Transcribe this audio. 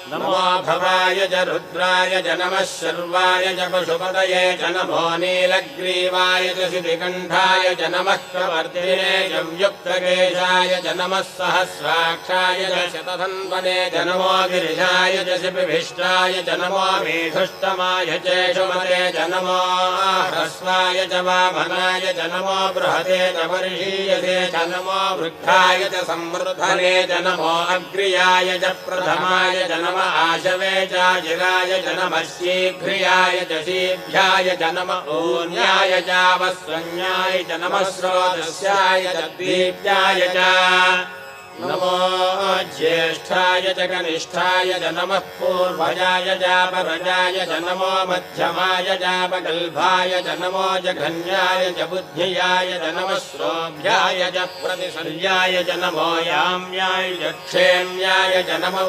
नमो भवाय च रुद्राय च नमः शर्वाय च पशुपतये च नमो नीलग्रीवाय च शितिकण्ठाय च नमः कवर्तिने च युक्तकेशाय च नमः सहस्राक्षाय च शतधन्वने च नमो गिरिजाय च शिपिभिष्टाय च नमो मेधुष्टमाय चेषुमते च नमो ह्रस्वाय च वामनाय च नमो बृहते च वर्षीयसे च नमो वृद्धाय च संवृद्धने च नमो अग्र्याय च प्रथमाय च नमः आशवे च जिराय च नमः शीघ्रियाय च शीघ्राय च नमः ऊन्याय च वस्वन्याय च नमः स्रोतस्याय च दीप्याय च नमो ज्येष्ठाय च कनिष्ठाय च नमः पूर्वजाय च परजाय च नमो मध्यमाय च पगल्भाय च नमो जघन्याय च बुद्धियाय च नमः श्रोभ्याय च प्रतिशल्याय च नमो याम्याय च क्षेम्याय च नमो